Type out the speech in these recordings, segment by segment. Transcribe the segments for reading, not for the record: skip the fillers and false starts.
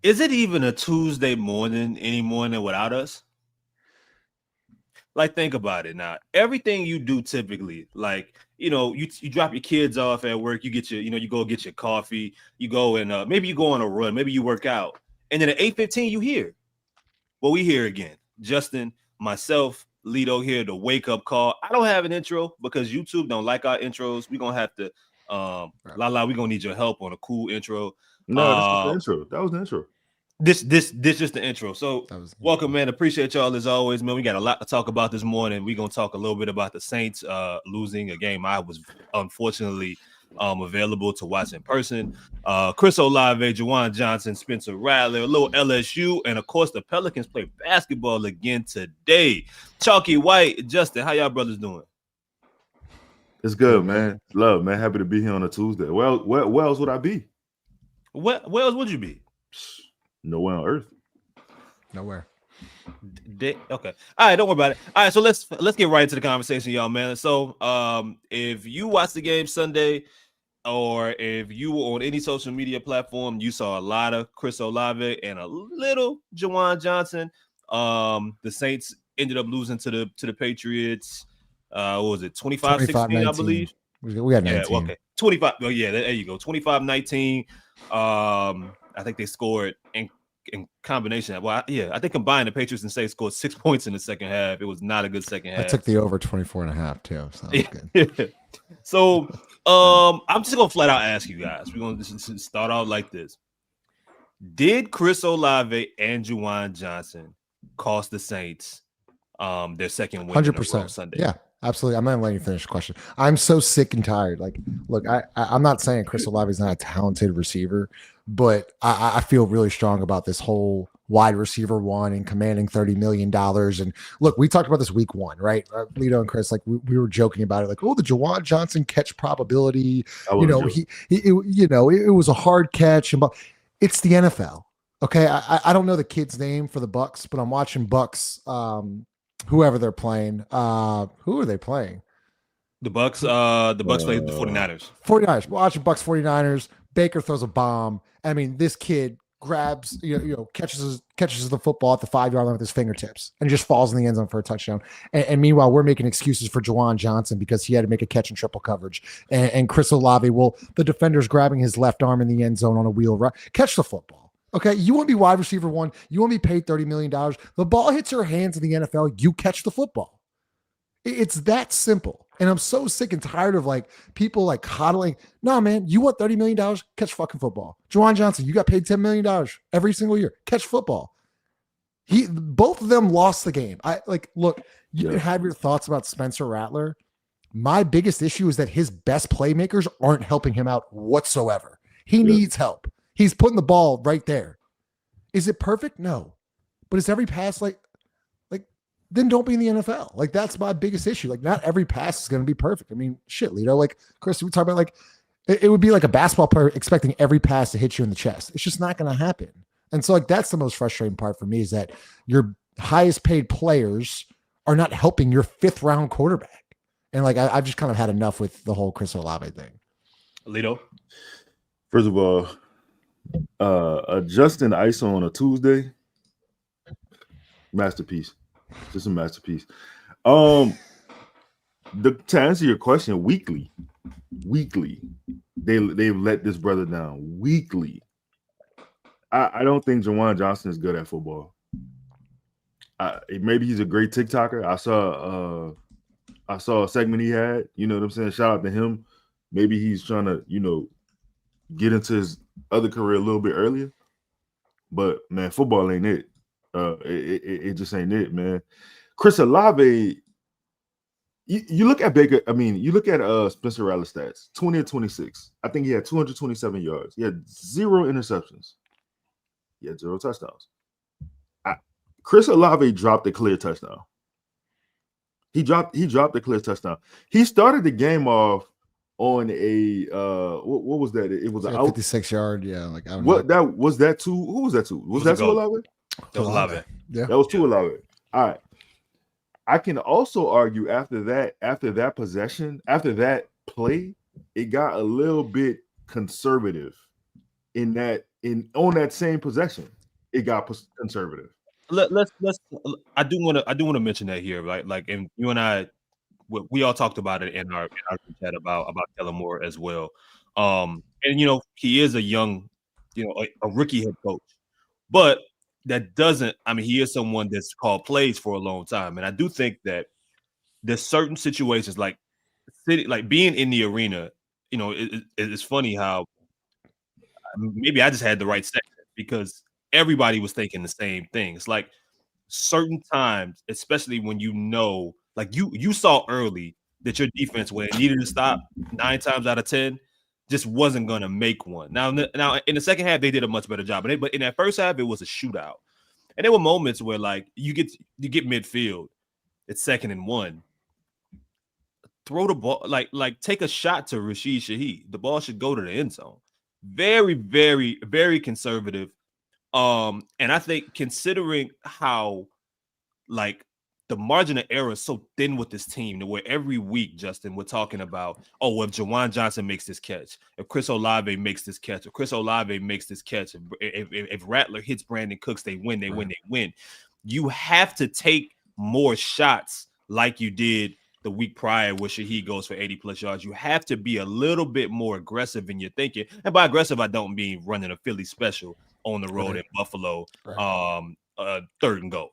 Is it even a Tuesday morning any morning without us? Like, think about it now. Everything you do typically, like, you drop your kids off at work, you get your, you go get your coffee, you go and maybe you go on a run, maybe you work out, and then at 8:15 you hear. Well, we here again. Justin, myself, Lito here, the wake up call. I don't have an intro because YouTube don't like our intros. We're gonna have to Lala, we're gonna need your help on a cool intro. No, this was the intro. That was the intro. This just the intro. So welcome, man. Appreciate y'all as always, man. We got a lot to talk about this morning. We're gonna talk a little bit about the Saints losing a game I was unfortunately available to watch in person. Chris Olave, Juwan Johnson, Spencer Rattler, a little LSU, and of course the Pelicans play basketball again today. Chalky White, Justin, how y'all brothers doing? It's good, man. Love, man. Happy to be here on a Tuesday. Well, where else would I be? Where else would you be? Nowhere on earth. Nowhere. Okay. All right, don't worry about it. All right, so let's get right into the conversation, y'all, man. So if you watched the game Sunday, or if you were on any social media platform, you saw a lot of Chris Olave and a little Juwan Johnson. The Saints ended up losing to the Patriots. What was it? 25-16, I believe. We got 19. Yeah, okay. 25. Oh, yeah, there you go. 25-19. I think they scored in combination. Well, I think combined the Patriots and Saints scored 6 points in the second half. It was not a good second half. I took the over 24.5 too. So good. So I'm just gonna flat out ask you guys. We're gonna just start out like this. Did Chris Olave and Juwan Johnson cost the Saints their second win 100% Sunday? Yeah. Absolutely. I'm not letting you finish the question. I'm so sick and tired. Like, look, I'm not saying Chris Olave is not a talented receiver, but I feel really strong about this whole wide receiver one and commanding $30 million. And look, we talked about this week one, right? Lito and Chris, like we were joking about it, like, oh, the Juwan Johnson catch probability. It was a hard catch. And it's the NFL. Okay. I don't know the kid's name for the Bucks, but I'm watching Bucks. Whoever they're playing, who are they playing? The Bucks. The Bucks played the 49ers. 49ers. Watching Bucks 49ers. Baker throws a bomb. I mean, this kid grabs, catches the football at the 5-yard line with his fingertips and just falls in the end zone for a touchdown. And meanwhile, we're making excuses for Juwan Johnson because he had to make a catch in triple coverage. And Chris Olave, the defender's grabbing his left arm in the end zone on a wheel. Right? Catch the football. Okay, you want to be wide receiver one. You want to be paid $30 million. The ball hits your hands in the NFL. You catch the football. It's that simple. And I'm so sick and tired of like people like coddling. No, man, you want $30 million? Catch fucking football. Juwan Johnson, you got paid $10 million every single year. Catch football. Both of them lost the game. Look, you can have your thoughts about Spencer Rattler. My biggest issue is that his best playmakers aren't helping him out whatsoever. He needs help. He's putting the ball right there. Is it perfect? No. But is every pass like then don't be in the NFL. Like, that's my biggest issue. Like, not every pass is going to be perfect. I mean, shit, Lito, like, Chris, we talk about, like, it would be like a basketball player expecting every pass to hit you in the chest. It's just not going to happen. And so, like, that's the most frustrating part for me is that your highest paid players are not helping your 5th round quarterback. And, like, I've just kind of had enough with the whole Chris Olave thing. Lito? First of all, adjusting ISO on a Tuesday, masterpiece. Just a masterpiece. To answer your question, weekly, they've let this brother down. Weekly, I don't think Juwan Johnson is good at football. Maybe he's a great TikToker. I saw a segment he had. You know what I'm saying? Shout out to him. Maybe he's trying to, get into his other career a little bit earlier. But man, football ain't it. It just ain't it, man. Chris Olave, you look at Baker. I mean, you look at Spencer Rattler stats: 20 of 26. I think he had 227 yards. He had 0 interceptions. He had 0 touchdowns. Chris Olave dropped a clear touchdown. He dropped a clear touchdown. He started the game off on a what was that? It was an 56-yard. Yeah, like I don't what know. that was that to who was that to? Was that to Olave? That was Olave. Yeah, that was to Olave. All right. I can also argue after that possession, after that play, it got a little bit conservative in that on that same possession, it got conservative. Let's I do want to mention that here, right? Like, and you and I, we all talked about it in our chat about Kellen Moore as well. And he is a young, a rookie head coach, but that doesn't. I mean, he is someone that's called plays for a long time, and I do think that there's certain situations like being in the arena. It's funny how maybe I just had the right section because everybody was thinking the same thing. It's like certain times, especially when like you saw early that your defense, when it needed to stop 9 times out of 10, just wasn't going to make one. Now in the second half, they did a much better job. But in that first half, it was a shootout. And there were moments where like you get midfield, it's 2nd and 1. Throw the ball, like take a shot to Rashid Shaheed. The ball should go to the end zone. Very, very, very conservative. And I think considering how like the margin of error is so thin with this team, to where every week, Justin, we're talking about, if Juwan Johnson makes this catch, if Chris Olave makes this catch, if Rattler hits Brandon Cooks, they win. You have to take more shots like you did the week prior where Shaheed goes for 80+ yards. You have to be a little bit more aggressive in your thinking. And by aggressive, I don't mean running a Philly special on the road in Buffalo, 3rd and goal.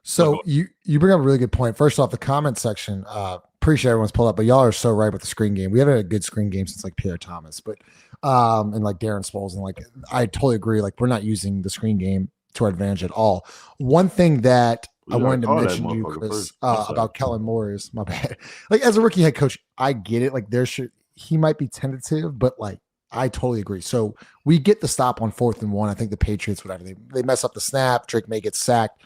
So you bring up a really good point. First off, the comment section, appreciate everyone's pulled up, but y'all are so right with the screen game. We haven't had a good screen game since like Pierre Thomas, but and like Darren Sproles, and like I totally agree. Like we're not using the screen game to our advantage at all. One thing that I wanted to mention to you, Chris, about Kellen Moore is, my bad. Like as a rookie head coach, I get it. Like he might be tentative, but like I totally agree. So we get the stop on 4th and 1. I think the Patriots, whatever, they mess up the snap. Drake May gets sacked.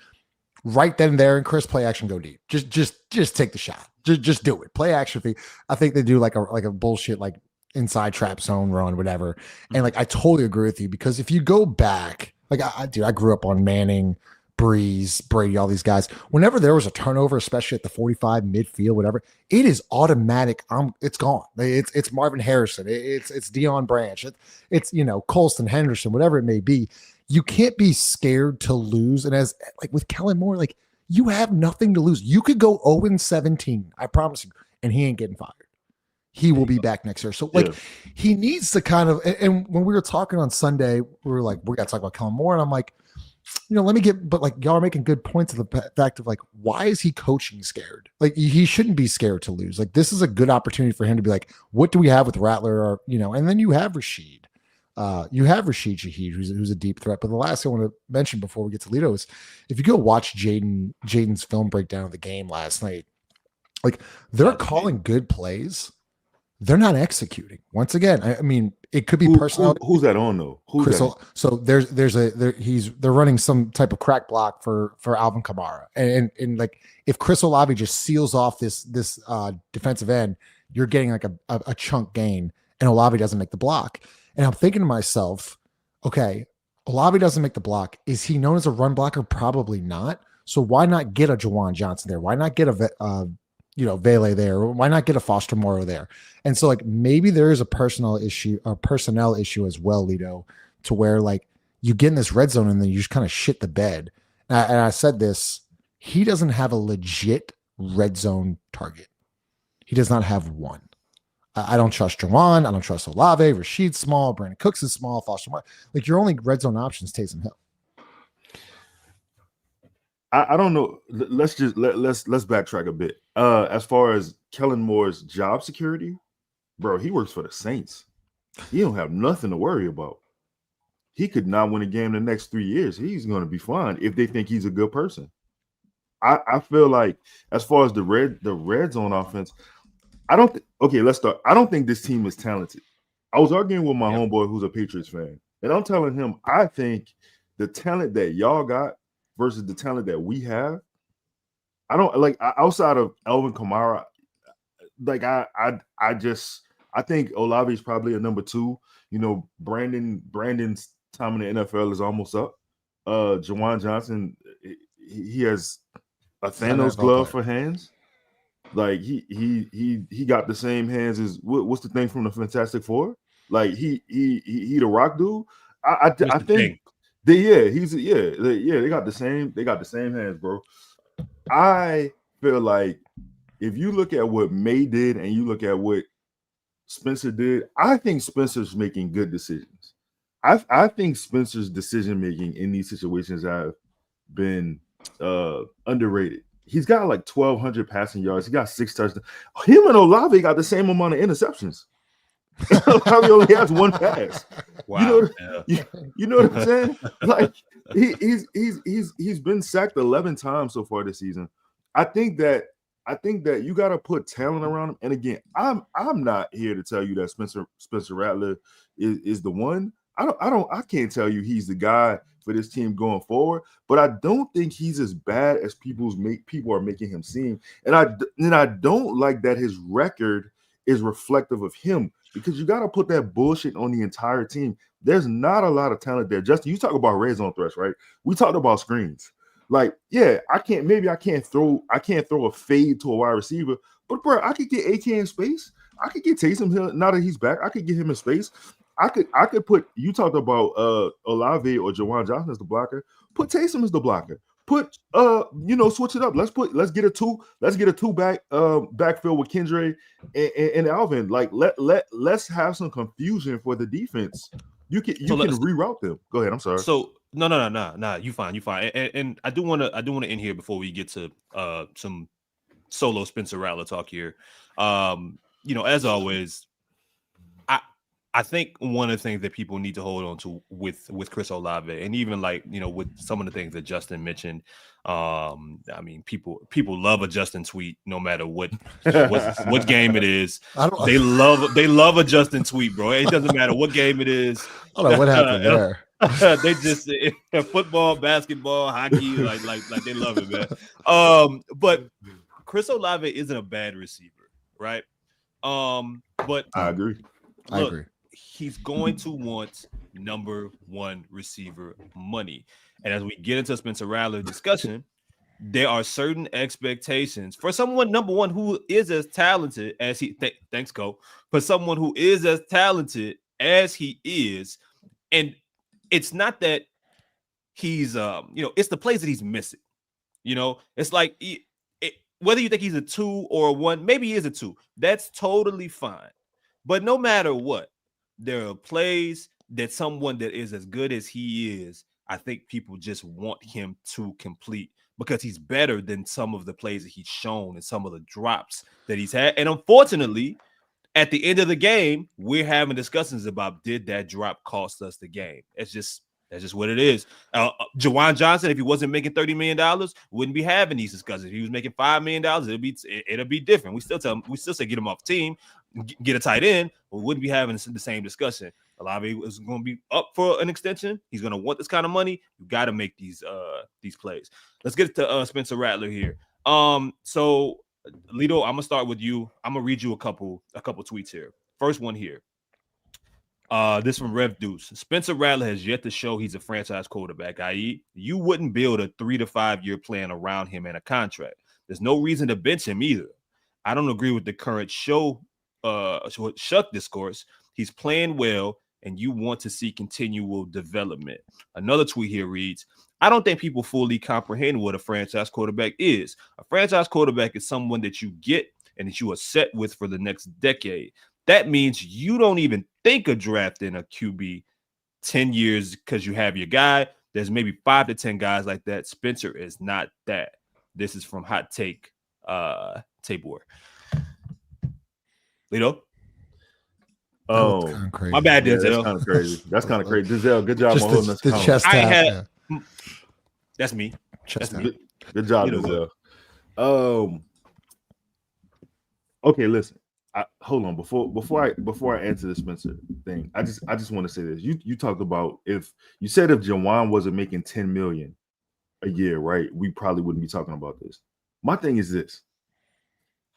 Right then and there, and Chris, play action, go deep. Just take the shot. Just do it. Play action. I think they do like a bullshit like inside trap zone run, whatever. And like I totally agree with you, because if you go back, like I grew up on Manning, Breeze, Brady, all these guys. Whenever there was a turnover, especially at the 45 midfield, whatever, it is automatic. It's gone. It's Marvin Harrison. It's Deion Branch. It's Colston Henderson, whatever it may be. You can't be scared to lose. And as like with Kellen Moore, like you have nothing to lose. You could go 0-17, I promise you, and he ain't getting fired. He will be back next year. So like he needs to kind of, and when we were talking on Sunday, we were like, we got to talk about Kellen Moore. And I'm like, but like y'all are making good points of the fact of like, why is he coaching scared? Like he shouldn't be scared to lose. Like this is a good opportunity for him to be like, what do we have with Rattler? Or, and then you have Rashid. You have Rashid Shaheed, who's a deep threat. But the last thing I want to mention before we get to Lito is if you go watch Jaden's film breakdown of the game last night, like they're calling good plays. They're not executing. Once again, I mean, it could be personal. Who's that on though? So they're running some type of crack block for Alvin Kamara, and like if Chris Olave just seals off this defensive end, you're getting like a chunk gain, and Olave doesn't make the block. And I'm thinking to myself, okay, Olave doesn't make the block. Is he known as a run blocker? Probably not. So why not get a Juwan Johnson there? Why not get a Vele there? Why not get a Foster Moreau there? And so like maybe there is a personnel issue as well, Lito, to where like you get in this red zone and then you just kind of shit the bed. And I said this, he doesn't have a legit red zone target. He does not have one. I don't trust Juwan. I don't trust Olave. Rashid's small. Brandon Cooks is small. Foster Moreau. Like your only red zone option is Taysom Hill. I don't know. Let's backtrack a bit. As far as Kellen Moore's job security, bro, he works for the Saints. He don't have nothing to worry about. He could not win a game in the next 3 years. He's going to be fine if they think he's a good person. I feel like as far as the red zone offense, let's start. I don't think this team is talented. I was arguing with my homeboy who's a Patriots fan, and I'm telling him I think the talent that y'all got versus the talent that we have, I don't like outside of Alvin Kamara. Like I think Olave is probably a number 2. Brandon's time in the NFL is almost up. Juwan Johnson, he has a Thanos glove for hands. Like he got the same hands as what's the thing from the Fantastic Four? Like he the Rock dude. I the think they got the same hands, bro. I feel like if you look at what May did and you look at what Spencer did, I think Spencer's making good decisions. I think Spencer's decision making in these situations have been underrated. He's got like 1,200 passing yards. He got 6 touchdowns. Him and Olave got the same amount of interceptions. Olave only has 1 pass. Wow. You know what I'm saying? Like he's been sacked 11 times so far this season. I think that you got to put talent around him. And again, I'm not here to tell you that Spencer Rattler is the one. I can't tell you he's the guy for this team going forward, but I don't think he's as bad as people are making him seem. And I don't like that his record is reflective of him, because you got to put that bullshit on the entire team. There's not a lot of talent there. Justin, you talk about red zone threats, right? We talked about screens. Like, yeah, I can't throw a fade to a wide receiver, but bro, I could get AK in space. I could get Taysom Hill now that he's back. I could get him in space. I could put, you talked about Olave or Juwan Johnson as the blocker. Put Taysom as the blocker. Put switch it up. Let's get a two backfield with Kendra and Alvin. Like let's have some confusion for the defense. You can reroute them. Go ahead. I'm sorry. So no. You fine. And I do want to end here before we get to some solo Spencer Rattler talk here. As always, I think one of the things that people need to hold on to with Chris Olave, and even with some of the things that Justin mentioned, people love a Justin tweet no matter what game it is. They love a Justin tweet, bro. It doesn't matter what game it is. I don't know what happened there. They just football, basketball, hockey, like they love it, man. But Chris Olave isn't a bad receiver, right? But I agree. He's going to want number one receiver money. And as we get into Spencer Rattler discussion, there are certain expectations for someone, number one, who is as talented as he thanks, Cole, for someone who is as talented as he is. And it's not that he's it's the plays that he's missing. It's like whether you think he's a 2 or a 1, maybe he is a 2. That's totally fine. But no matter what, there are plays that someone that is as good as he is, I think people just want him to complete because he's better than some of the plays that he's shown and some of the drops that he's had. And unfortunately, at the end of the game, we're having discussions about, did that drop cost us the game? That's just what it is. Juwan Johnson, if he wasn't making $30 million, wouldn't be having these discussions. If he was making $5 million, it'll be different. We still say get him off the team, get a tight end, but we wouldn't be having the same discussion. Olave is going to be up for an extension. He's going to want this kind of money. You got to make these plays. Let's get to Spencer Rattler here. So Lito, I'm gonna start with you. I'm gonna read you a couple tweets here. First one here. This from Rev Deuce. Spencer Rattler has yet to show he's a franchise quarterback, i.e., you wouldn't build a 3 to 5 year plan around him and a contract. There's no reason to bench him either. I don't agree with the current Shuck discourse. He's playing well, and you want to see continual development. Another tweet here reads, I don't think people fully comprehend what a franchise quarterback is. A franchise quarterback is someone that you get and that you are set with for the next decade. That means you don't even think of drafting a QB 10 years because you have your guy. There's maybe 5 to 10 guys like that. Spencer is not that. This is from Hot Take Tabor. Lito? Oh, my bad, Denzel. That's kind of crazy. Denzel, good job on holding us accountable. That's me. Good job, Denzel. Okay, listen. Hold on. Before I answer the Spencer thing, I just want to say this. You talked about if Juwan wasn't making $10 million a year, right? We probably wouldn't be talking about this. My thing is this: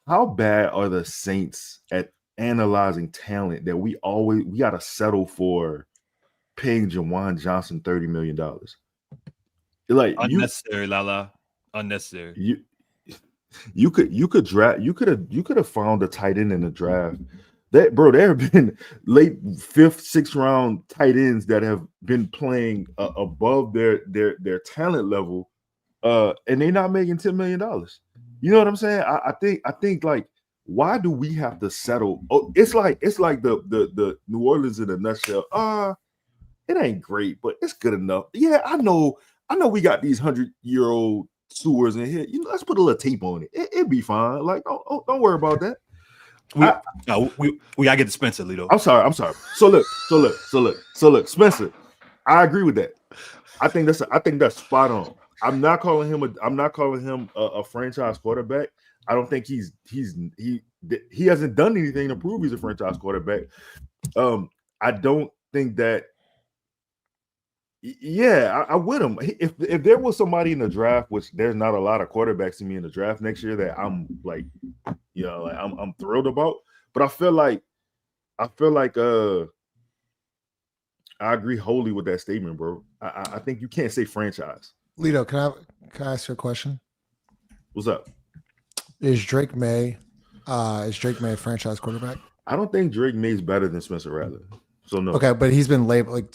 how bad are the Saints at analyzing talent that we gotta settle for paying Juwan Johnson $30 million? Like unnecessary, unnecessary. You could have found a tight end in the draft There have been late 5th, 6th round tight ends that have been playing above their talent level, and they're not making $10 million. You know what I'm saying? I think like, why do we have to settle? Oh, it's like the New Orleans in a nutshell. It ain't great, but it's good enough. Yeah, I know we got these 100-year-old sewers in here. Let's put a little tape on it. It'd be fine. Like, don't worry about that. We gotta get to Spencer, Lito. I'm sorry. So look, Spencer. I agree with that. I think that's spot on. I'm not calling him a franchise quarterback. I don't think he hasn't done anything to prove he's a franchise quarterback. I don't think that. Yeah, I with him. If there was somebody in the draft, which there's not a lot of quarterbacks to me in the draft next year that I'm like, like I'm thrilled about. But I feel like I agree wholly with that statement, bro. I think you can't say franchise. Lito, can I ask you a question? What's up? Is Drake May a franchise quarterback? I don't think Drake May's better than Spencer Rattler. So no. Okay, but he's been labeled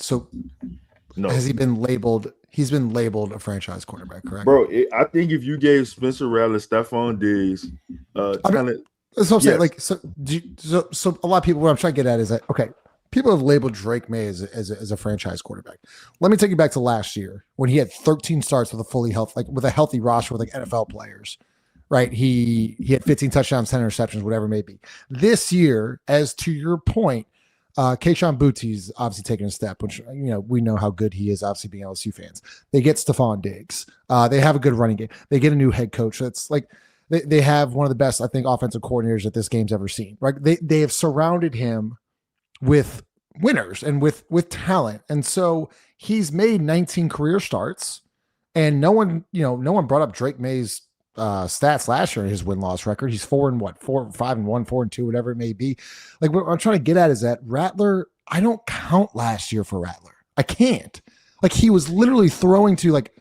No. Has he been labeled? He's been labeled a franchise quarterback, correct? Bro, I think if you gave Spencer Rattler, Stephon Diggs, that's what I'm saying. Like, so a lot of people. What I'm trying to get at is that people have labeled Drake May as a franchise quarterback. Let me take you back to last year when he had 13 starts with a healthy roster with NFL players. Right, he had 15 touchdowns, 10 interceptions, whatever it may be. This year, as to your point, Kayshon Boutte's obviously taking a step, which we know how good he is. Obviously, being LSU fans, they get Stephon Diggs. They have a good running game. They get a new head coach. That's like they have one of the best, I think, offensive coordinators that this game's ever seen. Right, they have surrounded him with winners and with talent, and so he's made 19 career starts, and no one brought up Drake May's stats last year in his win-loss record. He's 4-5-1, 4-2, whatever it may be. Like, what I'm trying to get at is that Rattler, I don't count last year for Rattler. I can't. Like, he was literally throwing to like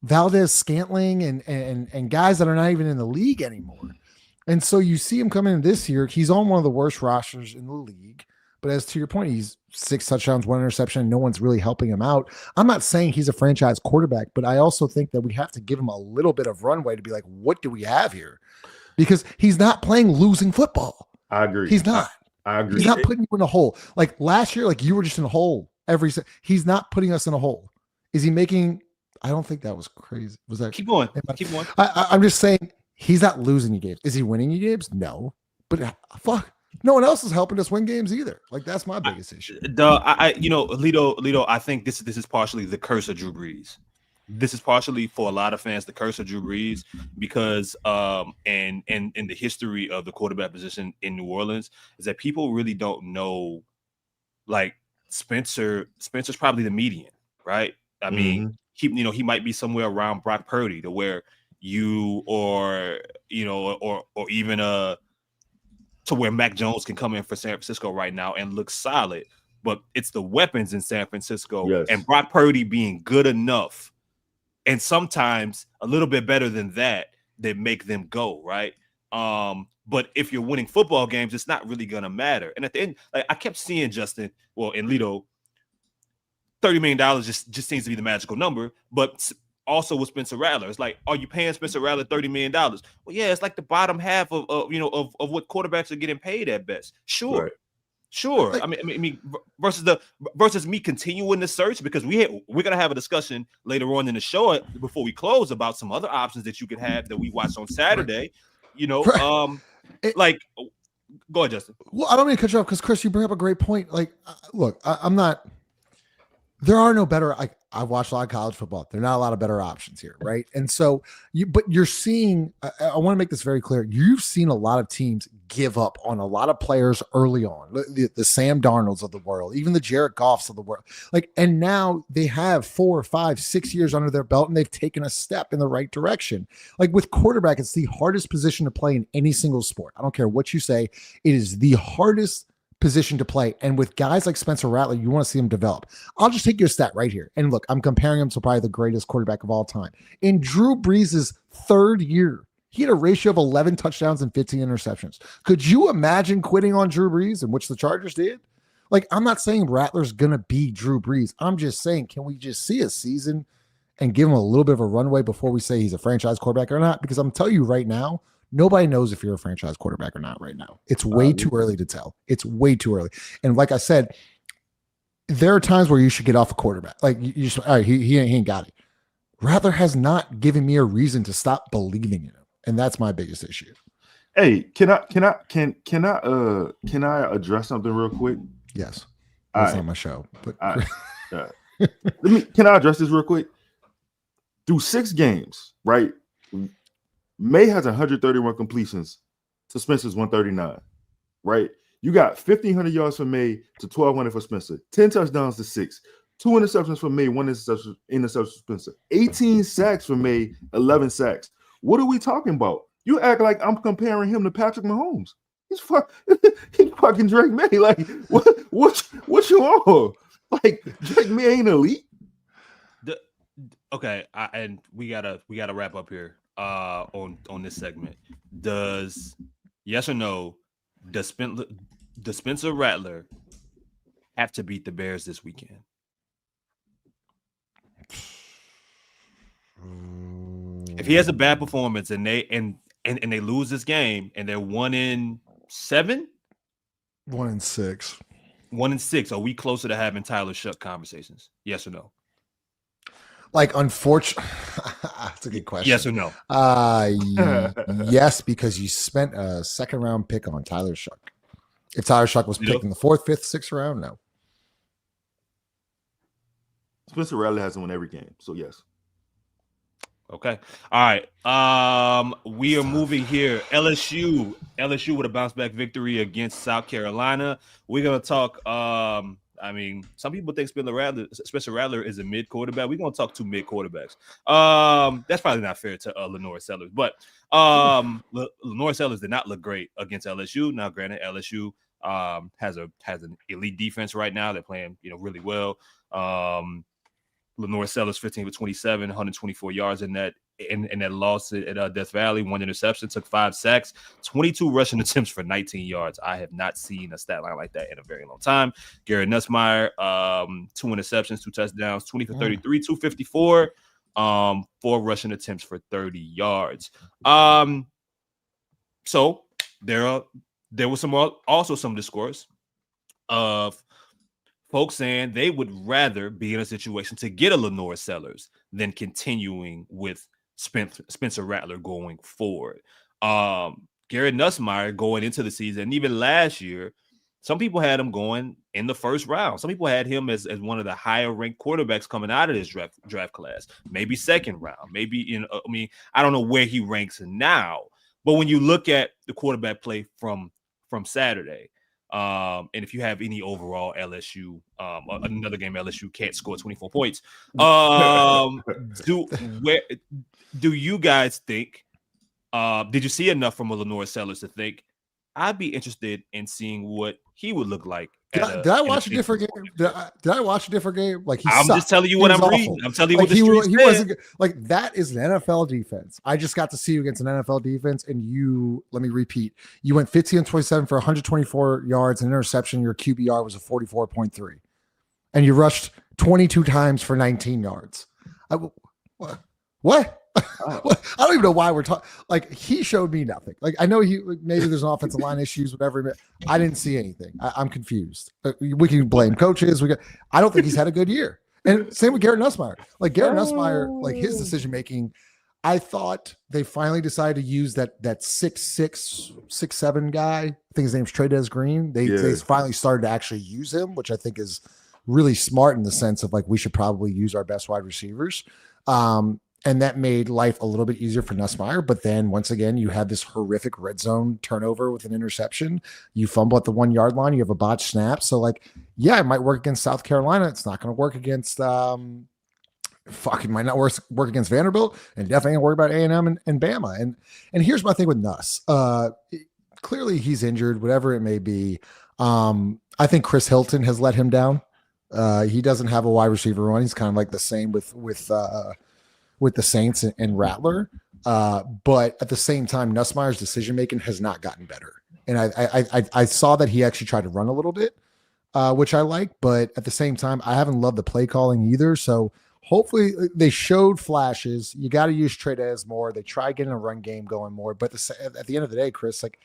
Valdez Scantling and guys that are not even in the league anymore. And so you see him coming in this year. He's on one of the worst rosters in the league. But as to your point, he's 6 touchdowns, 1 interception. No one's really helping him out. I'm not saying he's a franchise quarterback, but I also think that we have to give him a little bit of runway to be like, what do we have here? Because he's not playing losing football. I agree. He's not. I agree. He's not putting you in a hole. Like last year, like you were just in a hole he's not putting us in a hole. Is he making? I don't think that was crazy. Was that? Keep going. Keep going. I'm just saying he's not losing you games. Is he winning you games? No. But fuck. No one else is helping us win games either. Like that's my biggest issue. Lito, I think this is partially the curse of Drew Brees. This is partially for a lot of fans the curse of Drew Brees because and in the history of the quarterback position in New Orleans is that people really don't know. Like Spencer's probably the median, right? I mean, he might be somewhere around Brock Purdy to where you or even to where Mac Jones can come in for San Francisco right now and look solid, but it's the weapons in San Francisco and Brock Purdy being good enough and sometimes a little bit better than that make them go, right? But if you're winning football games, it's not really going to matter. And at the end, like I kept seeing Justin, and Lito, $30 million just seems to be the magical number, but also with Spencer Rattler, it's like, are you paying Spencer Rattler $30 million? Well, yeah, it's like the bottom half of what quarterbacks are getting paid at best. Sure. Right. Sure. Like, I mean, versus me continuing the search because we're gonna have a discussion later on in the show before we close about some other options that you could have that we watched on Saturday. Like, go ahead, Justin. Well, I don't mean to cut you off because Chris, you bring up a great point. Like, look, I'm not. There are no better. I watched a lot of college football. There are not a lot of better options here, right? And so, you're seeing. I want to make this very clear. You've seen a lot of teams give up on a lot of players early on. The Sam Darnolds of the world, even the Jared Goffs of the world. Like, and now they have 4, 5, 6 years under their belt, and they've taken a step in the right direction. Like with quarterback, it's the hardest position to play in any single sport. I don't care what you say. It is the hardest position to play. And with guys like Spencer Rattler, you want to see him develop. I'll just take you a stat right here. And look, I'm comparing him to probably the greatest quarterback of all time. In Drew Brees' third year He had a ratio of 11 touchdowns and 15 interceptions. Could you imagine quitting on Drew Brees, in which the Chargers did? Like, I'm not saying Rattler's going to be Drew Brees. I'm just saying, can we just see a season and give him a little bit of a runway before we say he's a franchise quarterback or not? Because I'm telling you right now, nobody knows if you're a franchise quarterback or not right now. It's way too early to tell. It's way too early. And like I said, there are times where you should get off a quarterback. Like, you just, all right, he ain't got it. Rattler has not given me a reason to stop believing in him. And that's my biggest issue. Hey, can I address something real quick? Yes. That's not my show. But can I address this real quick? Through 6 games, right? May has 131 completions to Spencer's 139, right? You got 1,500 yards for May to 1,200 for Spencer, 10 touchdowns to 6, 2 interceptions for May, 1 interception for Spencer, 18 sacks for May, 11 sacks. What are we talking about? You act like I'm comparing him to Patrick Mahomes. He's fucking Drake May. Like, what you on? Like, Drake May ain't elite. Okay, and we gotta wrap up here on this segment. Does yes or no? Does Spencer Rattler have to beat the Bears this weekend? If he has a bad performance and they lose this game and they're 1-7, 1-6, 1-6, are we closer to having Tyler Shuck conversations? Yes or no? Like, unfortunately, that's a good question. Yes or no? Yes, because you spent a 2nd round pick on Tyler Shuck. If Tyler Shuck was picked in the 4th, 5th, 6th round, no. Spencer Rattler hasn't won every game, so yes. Okay. All right. We are moving here. LSU with a bounce back victory against South Carolina. We're gonna talk. I mean, some people think Spencer Rattler is a mid quarterback. We're gonna talk 2 mid quarterbacks. That's probably not fair to Lenore Sellers, but Lenore Sellers did not look great against LSU. Now, granted, LSU has an elite defense right now. They're playing really well. Lenore Sellers 15 for 27, 124 yards in that loss at Death Valley, 1 interception, took 5 sacks, 22 rushing attempts for 19 yards. I have not seen a stat line like that in a very long time. Garrett Nussmeier, 2 interceptions, 2 touchdowns, 20 for 33, 254, 4 rushing attempts for 30 yards. So there was also some discourse of folks saying they would rather be in a situation to get a Lenore Sellers than continuing with Spencer Rattler going forward. Garrett Nussmeier going into the season, and even last year, some people had him going in the 1st round. Some people had him as one of the higher ranked quarterbacks coming out of this draft class, maybe 2nd round, maybe I don't know where he ranks now, but when you look at the quarterback play from Saturday, and if you have any overall LSU, another game LSU can't score 24 points. Do you guys think? Did you see enough from a Lenore Sellers to think I'd be interested in seeing what he would look like? Did I watch a different game? Did I watch a different game? Like, I'm just telling you what I'm reading. I'm telling you what the streets he wasn't like that. Is an NFL defense. I just got to see you against an NFL defense, and let me repeat. You went 15 and 27 for 124 yards and interception. Your QBR was a 44.3, and you rushed 22 times for 19 yards. What? I don't even know why we're talking. Like, he showed me nothing. Like, I know maybe there's an offensive line issues, whatever. I didn't see anything. I'm confused. We can blame coaches. I don't think he's had a good year. And same with Garrett Nussmeier. Like, Garrett Nussmeier, like, his decision making. I thought they finally decided to use that 6'6", 6'7" guy. I think his name's Trey'Dez Green. They finally started to actually use him, which I think is really smart in the sense of, like, we should probably use our best wide receivers. And that made life a little bit easier for Nussmeier. But then once again, you had this horrific red zone turnover with an interception. You fumble at the 1 yard line. You have a botched snap. So, like, yeah, it might work against South Carolina. It's not going to work against it might not work against Vanderbilt, and definitely going to worry about A&M and Bama. And here's my thing with Nuss. Clearly he's injured, whatever it may be. I think Chris Hilton has let him down. He doesn't have a wide receiver run. He's kind of like the same with the Saints and Rattler. But at the same time, Nussmeier's decision making has not gotten better. And I saw that he actually tried to run a little bit, which I like. But at the same time, I haven't loved the play calling either. So hopefully they showed flashes. You got to use Tradez more. They try getting a run game going more. But at the end of the day, Chris, like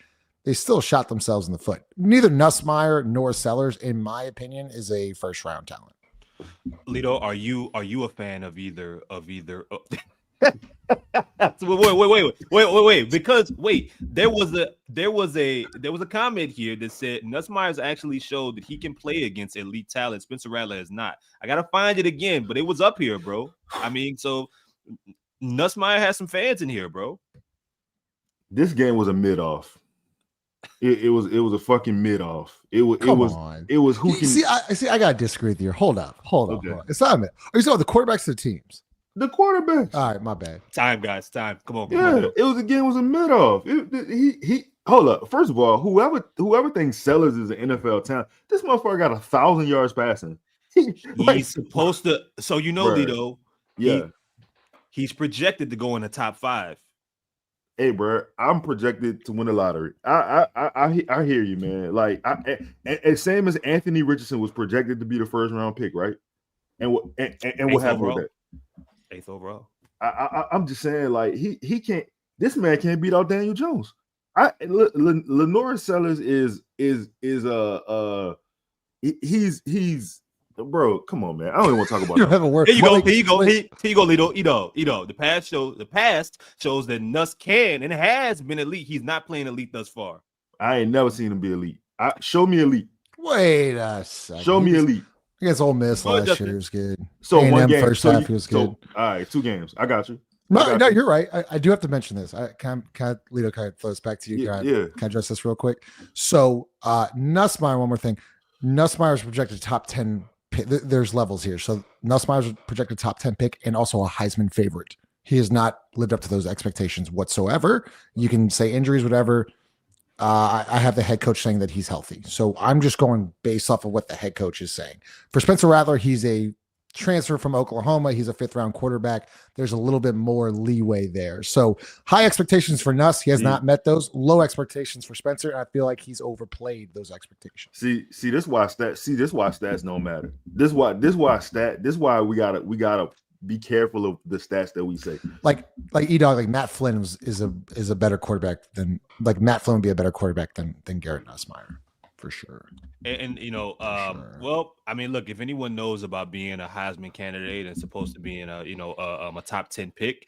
they still shot themselves in the foot. Neither Nussmeier nor Sellers, in my opinion, is a first round talent. Lito, are you a fan of either? Wait. Because there was a comment here that said Nussmeier's actually showed that he can play against elite talent. Spencer Rattler has not. I gotta find it again, but it was up here, bro. I mean, so Nussmeier has some fans in here, bro. This game was a mid-off. It was a fucking mid-off. It was who can see. I gotta disagree with you. Hold up. It's not a mid. Are you talking about the quarterbacks of the teams? The quarterbacks. All right, my bad. Time, guys. Time. Come on. It was a mid-off. He hold up. First of all, whoever thinks Sellers is an NFL talent, this motherfucker got 1,000 yards passing. He's supposed to. So Lito. Yeah. He's projected to go in the top 5. Hey, bro, I'm projected to win the lottery. I hear you, man. Like, and same as Anthony Richardson was projected to be the first round pick, right? And what happened with that? 8th overall. I'm just saying, like, he can't. This man can't beat out Daniel Jones. Lenore Sellers he's bro. Come on, man. I don't even want to talk about that. Here you go, Lito. The past shows that Nuss can and has been elite. He's not playing elite thus far. I ain't never seen him be elite. Show me elite. Wait a second. Show me elite. Against Ole Miss last year, he was good. So A&M one game, first half, he was good. All right, 2 games. I got you. No, you're right. I do have to mention this. Lito, kind of throw this back to you. Can I address this real quick? So Nussmeier, one more thing. Nussmeier's projected top 10 pick. There's levels here. So Nussmeier's projected top 10 pick and also a Heisman favorite. He has not lived up to those expectations whatsoever. You can say injuries, whatever. I have the head coach saying that he's healthy. So I'm just going based off of what the head coach is saying. For Spencer Rattler, he's a transfer from Oklahoma. He's a 5th round quarterback. There's a little bit more leeway there. So high expectations for Nuss. He has not met those. Low expectations for Spencer. And I feel like he's overplayed those expectations. See, this why stats don't matter. This why we gotta be careful of the stats that we say. Like E-Dog, like Matt Flynn is a better quarterback than Matt Flynn would be a better quarterback than Garrett Nussmeier for sure. And sure. Well, I mean, look, if anyone knows about being a Heisman candidate and supposed to be in a top 10 pick,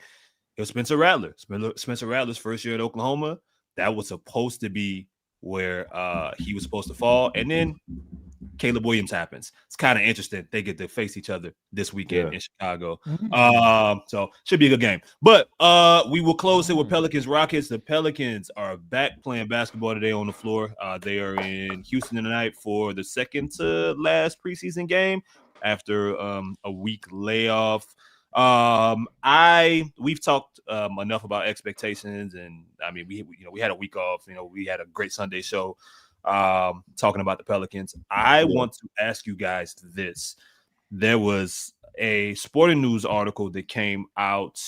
it was Spencer Rattler. Spencer Rattler's first year at Oklahoma, that was supposed to be where he was supposed to fall, and then Caleb Williams happens. It's kind of interesting. They get to face each other this weekend in Chicago. So should be a good game. But we will close it with Pelicans Rockets. The Pelicans are back playing basketball today on the floor. They are in Houston tonight for the second to last preseason game after a week layoff. We've talked enough about expectations, and I mean we had a week off. We had a great Sunday show talking about the Pelicans. I want to ask you guys this. There was a Sporting News article that came out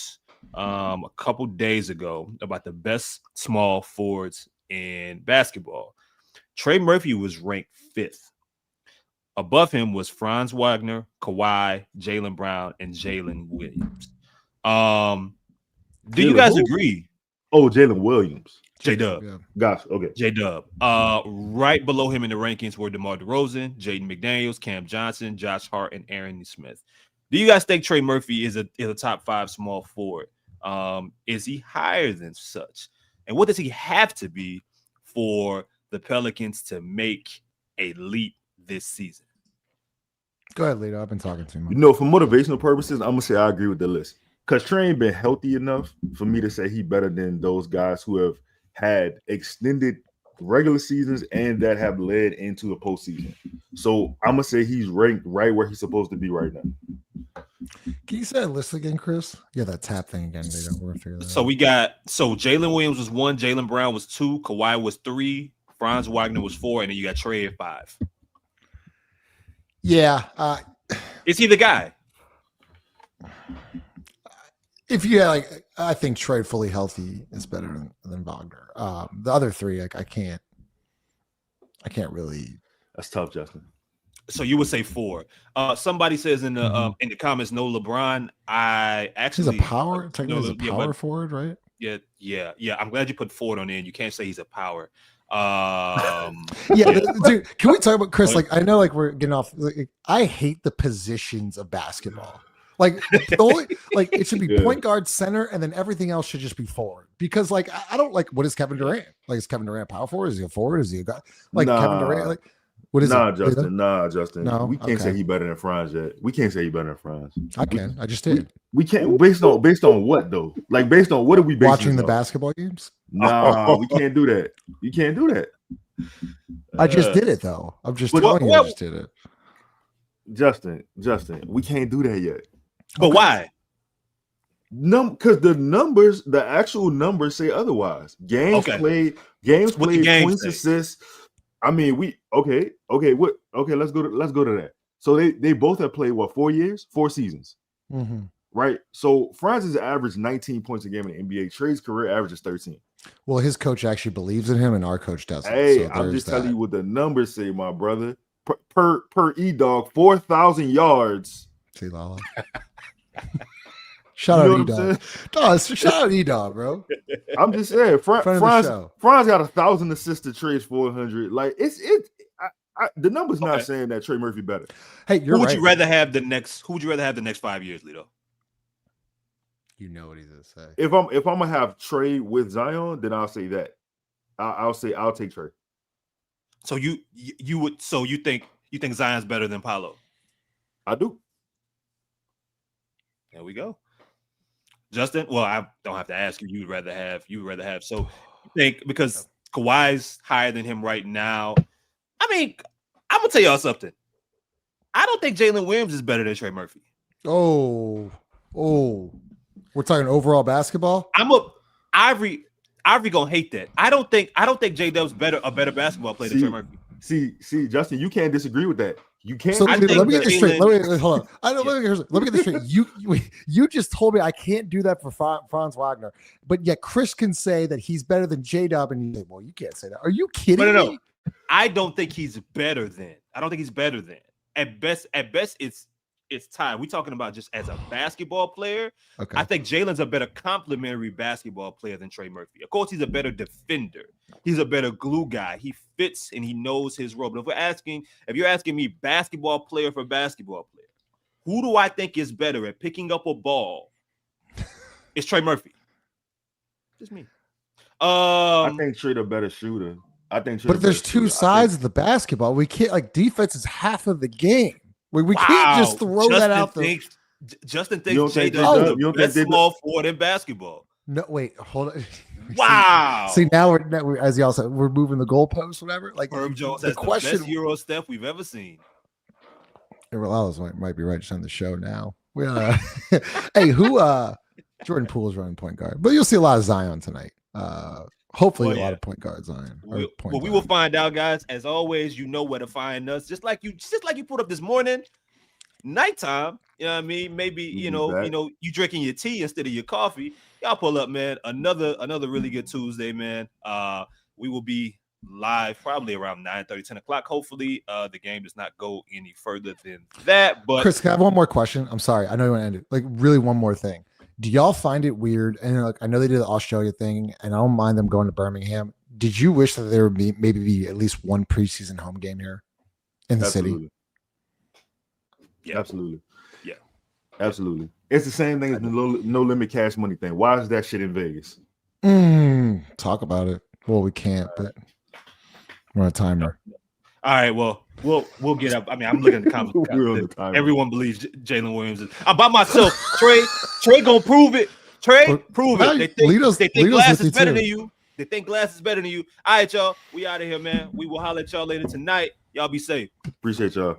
a couple days ago about the best small forwards in basketball. Trey Murphy was ranked 5th. Above him was Franz Wagner, Kawhi, Jaylen Brown, and Jalen Williams. Do you guys agree? Oh, Jalen Williams. J-Dub. Yeah. Gotcha. Okay. J-Dub. Right below him in the rankings were DeMar DeRozan, Jaden McDaniels, Cam Johnson, Josh Hart, and Aaron Smith. Do you guys think Trey Murphy is a top 5 small forward? Is he higher than such? And what does he have to be for the Pelicans to make a leap this season? Go ahead, Lito. I've been talking too much. For motivational purposes, I'm gonna say I agree with the list. Because Trey ain't been healthy enough for me to say he better than those guys who have had extended regular seasons and that have led into a postseason. So I'm gonna say he's ranked right where he's supposed to be right now. Can you say that list again, Chris? Yeah, that tap thing again. We're gonna figure that So out. we got Jalen Williams was 1, Jaylen Brown was 2, Kawhi was 3, Franz Wagner was 4, and then you got Trey at 5. Yeah. Is he the guy? If you like, I think Trey fully healthy is better than Wagner. The other three, like I can't really. That's tough, Justin. So you would say 4. Somebody says in the comments, no LeBron. I actually he's a power. Technically, he's a power forward, right? Yeah. I'm glad you put Ford on in. You can't say he's a power. Dude, can we talk about Chris? Like, I know, like we're getting off. Like, I hate the positions of basketball. Like, it should be point guard, center, and then everything else should just be forward. Because, like, I don't like. What is Kevin Durant? Like, is Kevin Durant power forward? Is he a forward? Is he a guy? Like Kevin Durant? Like, what is it? Justin. No, we can't say he better than Franz yet. We can't say he better than Franz. I can. I just did. We can't based on what though? Like based on what are we basing watching the basketball games? Nah, we can't do that. You can't do that. I just did it though. I'm just telling you, I just did it. Justin, we can't do that yet. But why? Because the actual numbers say otherwise. Games played, points, assists. I mean, let's go to that. So they both have played 4 years, 4 seasons, right? So Franz's average 19 points a game in the NBA. Trey's career average is 13. Well, his coach actually believes in him, and our coach doesn't. Hey, so I'm just telling you what the numbers say, my brother. Per E-Dog, 4,000 yards. See, Lala. Shout out E-Dog. Shout out E-Dog, bro. I'm just saying, Franz got 1,000 assists to Trey's 400. Like the number's not saying that Trey Murphy better. Hey, who would you rather have the next 5 years, Lito? You know what he's gonna say. If I'm gonna have Trey with Zion, then I'll say that. I'll take Trey. So you think Zion's better than Paolo? I do. There we go. Justin, well, I don't have to ask you. You would rather have. So you think because Kawhi's higher than him right now. I mean, I'm gonna tell y'all something. I don't think Jalen Williams is better than Trey Murphy. Oh, we're talking overall basketball. Ivory gonna hate that. I don't think J-Dub's a better basketball player than Trey Murphy. See, Justin, you can't disagree with that. You can't. So let me get this straight. Let me get this straight. You just told me I can't do that for Franz Wagner, but yet Chris can say that he's better than J-Dub, and you say, well, you can't say that. Are you kidding me? No. I don't think he's better than. At best, it's tied. We're talking about just as a basketball player. Okay. I think Jalen's a better complementary basketball player than Trey Murphy. Of course, he's a better defender. He's a better glue guy. He fits and he knows his role. But if you're asking me basketball player for basketball player, who do I think is better at picking up a ball? It's Trey Murphy. Just me. I think Trey the better shooter. But there's two sides of the basketball. We can't defense is half of the game. We can't just throw that out there. Justin thinks Jay does the best small forward in basketball. No, wait, hold on. Wow. See, now we're as y'all said, we're moving the goalposts, whatever. Like Herb Jones has the best Euro step we've ever seen. Alice might be right just on the show now. Hey, Jordan Poole's running point guard, but you'll see a lot of Zion tonight. Hopefully a lot of point guards Zion. We will find out, guys. As always, you know where to find us. Just like you put up this morning, nighttime. You know what I mean? Maybe you you drinking your tea instead of your coffee. Y'all pull up, man. Another really good Tuesday, man. We will be live probably around 9:30, 10 o'clock. Hopefully, the game does not go any further than that. But Chris, can I have one more question? I'm sorry, I know you want to end it. Like, really, one more thing. Do y'all find it weird? And I know they did the Australia thing, and I don't mind them going to Birmingham. Did you wish that there would be maybe at least one preseason home game here in the city? Yeah, absolutely. Yeah, absolutely. It's the same thing as the no limit cash money thing. Why is that shit in Vegas? Talk about it. Well, we can't, but we're on a timer. All right, well, we'll get up. I mean, I'm looking at the comments. Everyone believes Jalen Williams is. I'm by myself. Trey gonna prove it. Prove it. They think Glass is better than you. They think Glass is better than you. All right, y'all. We out of here, man. We will holler at y'all later tonight. Y'all be safe. Appreciate y'all.